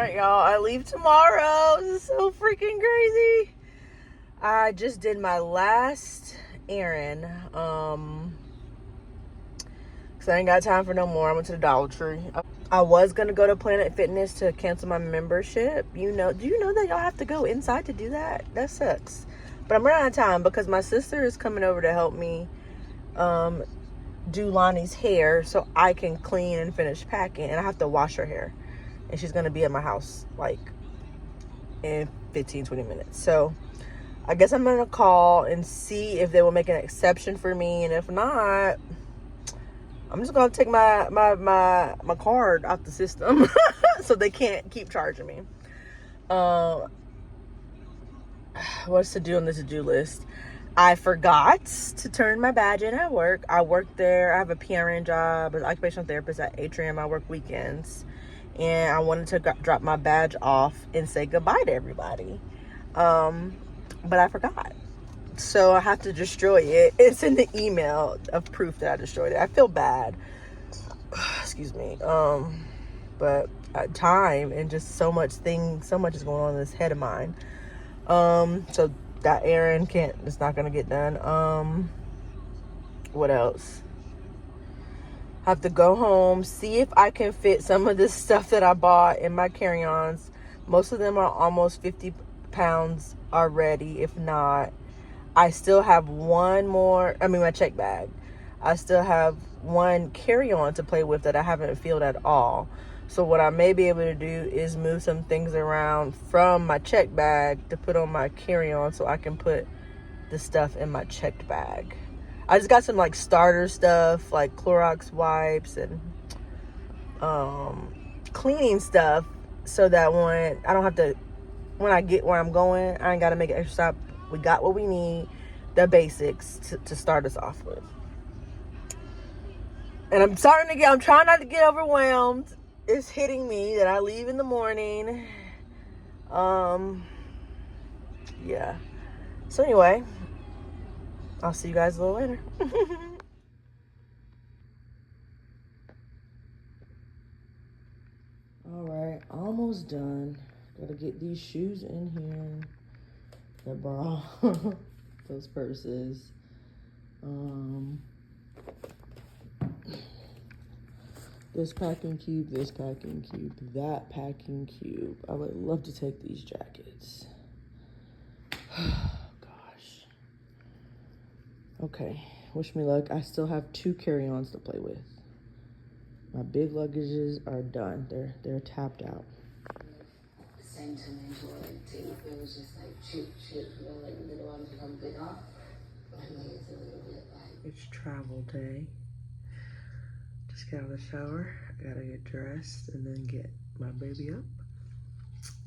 Alright, y'all. I leave tomorrow. This is so freaking crazy. I just did my last errand. Cause I ain't got time for no more. I went to the Dollar Tree. I was gonna go to Planet Fitness to cancel my membership. Do you know that y'all have to go inside to do that? That sucks. But I'm running out of time because my sister is coming over to help me do Lonnie's hair so I can clean and finish packing, and I have to wash her hair. And she's gonna be at my house like in 15-20 minutes. So I guess I'm gonna call and see if they will make an exception for me, and if not, I'm just gonna take my card out the system so they can't keep charging me. What's to do on the to-do list? I forgot to turn my badge in at work. I work there. I have a PRN job as occupational therapist at Atrium. I work weekends, and I wanted to drop my badge off and say goodbye to everybody, but I forgot. So I have to destroy it. It's in the email of proof that I destroyed it. I feel bad. Excuse me. But time and just so much is going on in this head of mine. So that errand it's not gonna get done. What else? Have to go home, see if I can fit some of this stuff that I bought in my carry-ons. Most of them are almost 50 pounds already, if not. I still have my check bag. I still have one carry-on to play with that I haven't filled at all. So what I may be able to do is move some things around from my check bag to put on my carry-on so I can put the stuff in my checked bag. I just got some like starter stuff, like Clorox wipes and cleaning stuff, so that when I get where I'm going, I ain't got to make an extra stop. We got what we need, the basics to start us off with. And I'm trying not to get overwhelmed. It's hitting me that I leave in the morning. Yeah. So anyway, I'll see you guys a little later. All right, almost done. Gotta get these shoes in here. That bra, those purses. This packing cube, that packing cube. I would love to take these jackets. Gosh. Okay, wish me luck. I still have 2 carry-ons to play with. My big luggages are done. They're tapped out. Sentimental, like too. It was just like shoot, like the little ones become bigger. And then it's a little bit like. It's travel day. Just got out of the shower. I gotta get dressed and then get my baby up.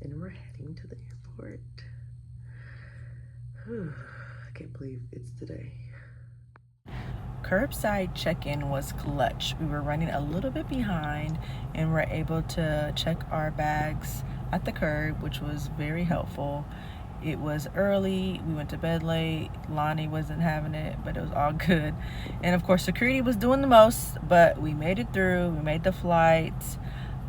And we're heading to the airport. I can't believe it's today. Curbside check-in was clutch. We were running a little bit behind and were able to check our bags at the curb, which was very helpful. It was early. We went to bed late. Lonnie wasn't having it, but it was all good. And of course, security was doing the most, but we made it through. We made the flight.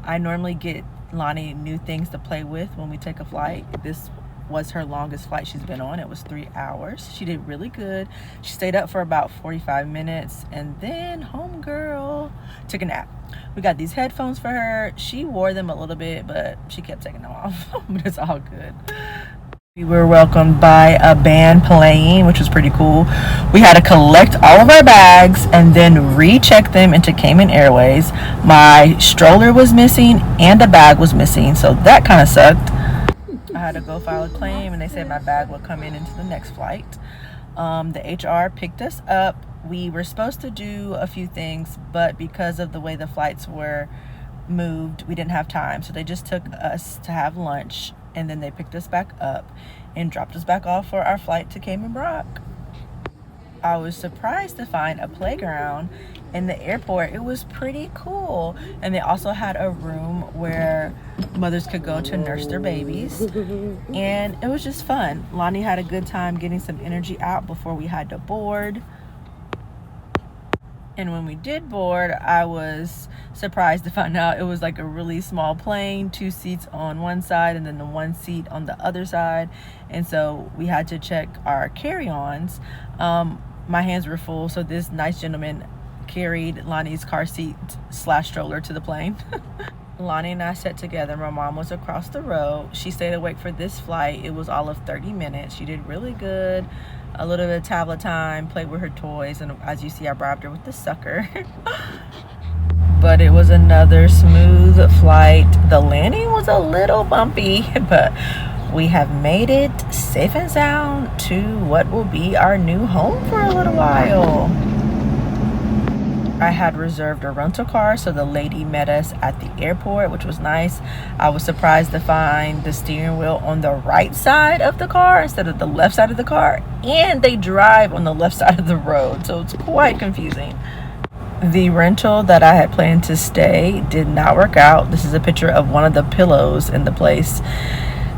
I normally get Lonnie new things to play with when we take a flight. This was her longest flight she's been on. It was 3 hours. She did really good. She stayed up for about 45 minutes, and then homegirl took a nap. We got these headphones for her. She wore them a little bit, but she kept taking them off. But it's all good. We were welcomed by a band playing, which was pretty cool. We had to collect all of our bags and then recheck them into Cayman Airways. My stroller was missing and a bag was missing, so that kind of sucked. I had to go file a claim, and they said my bag would come in into the next flight. The HR picked us up. We were supposed to do a few things, but because of the way the flights were moved, we didn't have time. So they just took us to have lunch, and then they picked us back up and dropped us back off for our flight to Cayman Brac. I was surprised to find a playground in the airport. It was pretty cool. And they also had a room where mothers could go to nurse their babies. And it was just fun. Lonnie had a good time getting some energy out before we had to board. And when we did board, I was surprised to find out it was like a really small plane, 2 seats on one side and then the 1 seat on the other side. And so we had to check our carry-ons. My hands were full, so this nice gentleman carried Lonnie's car seat / stroller to the plane. Lonnie and I sat together. My mom was across the road. She stayed awake for this flight. It was all of 30 minutes. She did really good. A little bit of tablet time, played with her toys, and as you see, I bribed her with the sucker. But it was another smooth flight. The landing was a little bumpy, but we have made it safe and sound to what will be our new home for a little while. I had reserved a rental car, so the lady met us at the airport, which was nice. I was surprised to find the steering wheel on the right side of the car instead of the left side of the car, and they drive on the left side of the road, so it's quite confusing. The rental that I had planned to stay did not work out. This is a picture of one of the pillows in the place.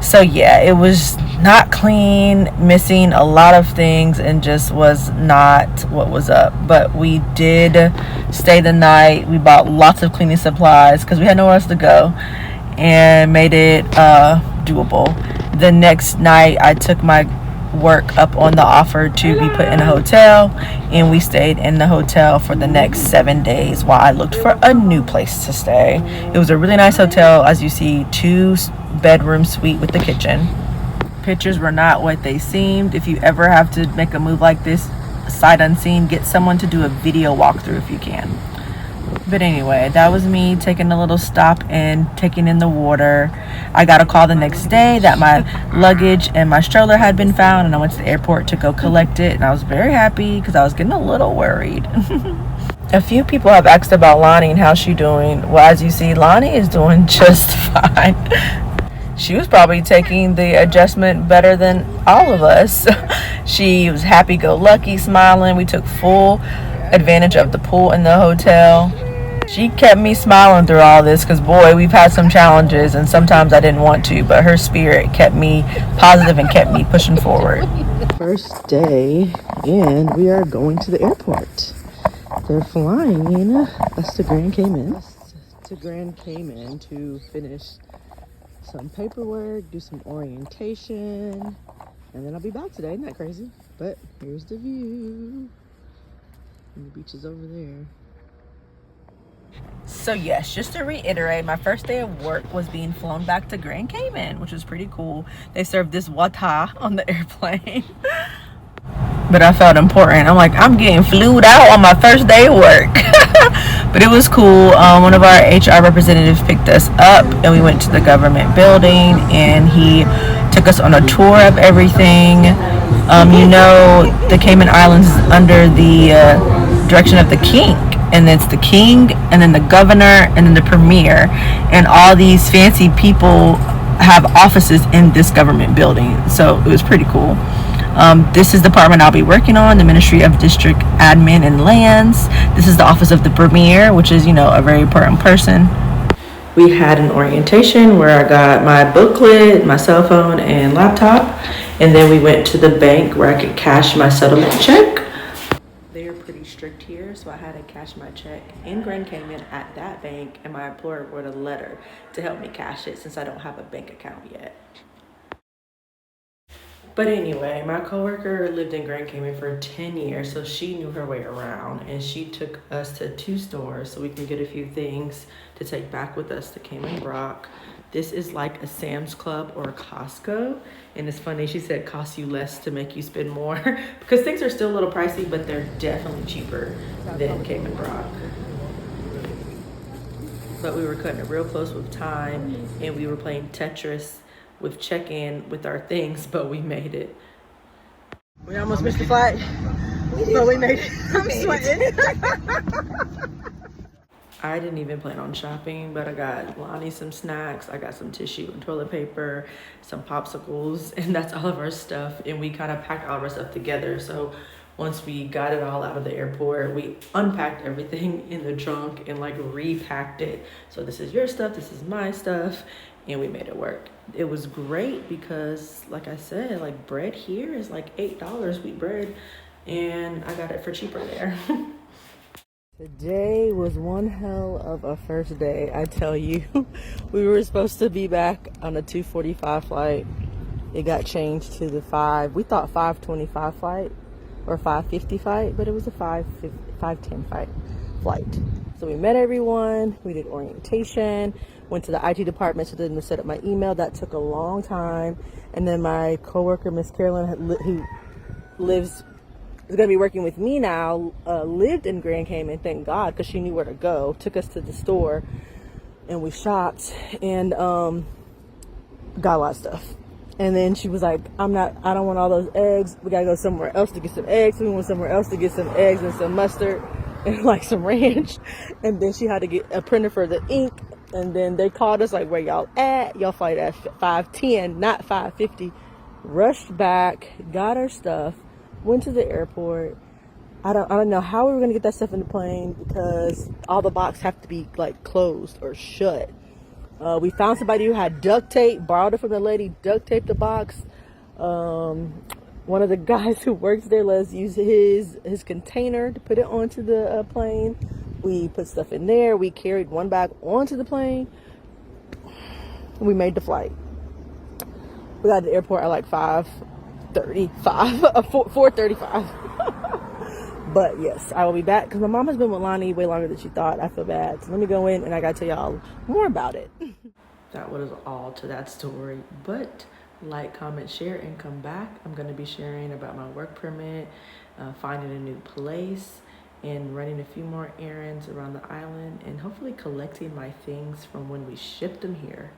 So yeah, it was not clean, missing a lot of things, and just was not what was up. But we did stay the night. We bought lots of cleaning supplies because we had nowhere else to go, and made it doable. The next night I took my work up on the offer to be put in a hotel, and we stayed in the hotel for the next 7 days while I looked for a new place to stay. It was a really nice hotel, as you see, 2-bedroom suite with the kitchen. Pictures were not what they seemed. If you ever have to make a move like this sight unseen, get someone to do a video walkthrough if you can. But anyway, that was me taking a little stop and taking in the water. I got a call the next day that my luggage and my stroller had been found, and I went to the airport to go collect it, and I was very happy because I was getting a little worried. A few people have asked about Lonnie and how she's doing. Well, as you see, Lonnie is doing just fine. She was probably taking the adjustment better than all of us. She was happy-go-lucky, smiling. We took full advantage of the pool in the hotel. She kept me smiling through all this because, boy, we've had some challenges, and sometimes I didn't want to, but her spirit kept me positive and kept me pushing forward. First day, and we are going to the airport. They're flying us to Grand Cayman. To finish some paperwork, do some orientation, and then I'll be back today. Isn't that crazy? But here's the view. And the beach is over there. So yes, just to reiterate, my first day of work was being flown back to Grand Cayman, which was pretty cool. They served this wata on the airplane. But I felt important. I'm like, I'm getting flued out on my first day of work. But it was cool. One of our HR representatives picked us up, and we went to the government building, and he took us on a tour of everything. The Cayman Islands is under the direction of the king, and it's the king, and then the governor, and then the premier, and all these fancy people have offices in this government building. So it was pretty cool. This is the department I'll be working on, the Ministry of District Admin and Lands. This is the office of the premier, which is, a very important person. We had an orientation where I got my booklet, my cell phone, and laptop. And then we went to the bank where I could cash my settlement check. They are pretty strict here, so I had to cash my check in Grand Cayman at that bank, and my employer wrote a letter to help me cash it since I don't have a bank account yet. But anyway, my coworker lived in Grand Cayman for 10 years, so she knew her way around, and she took us to 2 stores so we can get a few things to take back with us to Cayman Brac. This is like a Sam's Club or a Costco, and it's funny, she said costs you less to make you spend more because things are still a little pricey, but they're definitely cheaper than Cayman Brac. But we were cutting it real close with time, and we were playing Tetris with check-in with our things, but we made it. We almost missed the flight, but we made it. I'm sweating. I didn't even plan on shopping, but I got Lonnie some snacks. I got some tissue and toilet paper, some popsicles, and that's all of our stuff. And we kind of packed all of our stuff together. So once we got it all out of the airport, we unpacked everything in the trunk and repacked it. So this is your stuff, this is my stuff, and we made it work. It was great because, like I said, bread here is $8 wheat bread, and I got it for cheaper there. The day was one hell of a first day, I tell you. We were supposed to be back on a 2:45 flight. It got changed to the we thought 5:25 flight or 5:50 flight, but it was a 5:10 flight. So we met everyone, we did orientation, went to the IT department so they didn't set up my email. That took a long time. And then my coworker, Miss Carolyn, who is going to be working with me now, lived in Grand Cayman, thank God, because she knew where to go. Took us to the store and we shopped and got a lot of stuff. And then she was like, I don't want all those eggs. We got to go somewhere else to get some eggs. We went somewhere else to get some eggs and some mustard and like some ranch. And then she had to get a printer for the ink. And then they called us like, where y'all at? Y'all flight at 5:10, not 5:50. Rushed back, got our stuff, went to the airport. I don't know how we were gonna get that stuff in the plane because all the boxes have to be like closed or shut. We found somebody who had duct tape, borrowed it from the lady, duct taped the box. One of the guys who works there let us use his container to put it onto the plane. We put stuff in there. We carried one bag onto the plane. We made the flight. We got to the airport at like 5:35, 4:35. But yes, I will be back because my mom has been with Lonnie way longer than she thought. I feel bad. So let me go in and I got to tell y'all more about it. That was all to that story. But like, comment, share, and come back. I'm going to be sharing about my work permit, finding a new place, and running a few more errands around the island, and hopefully collecting my things from when we shipped them here.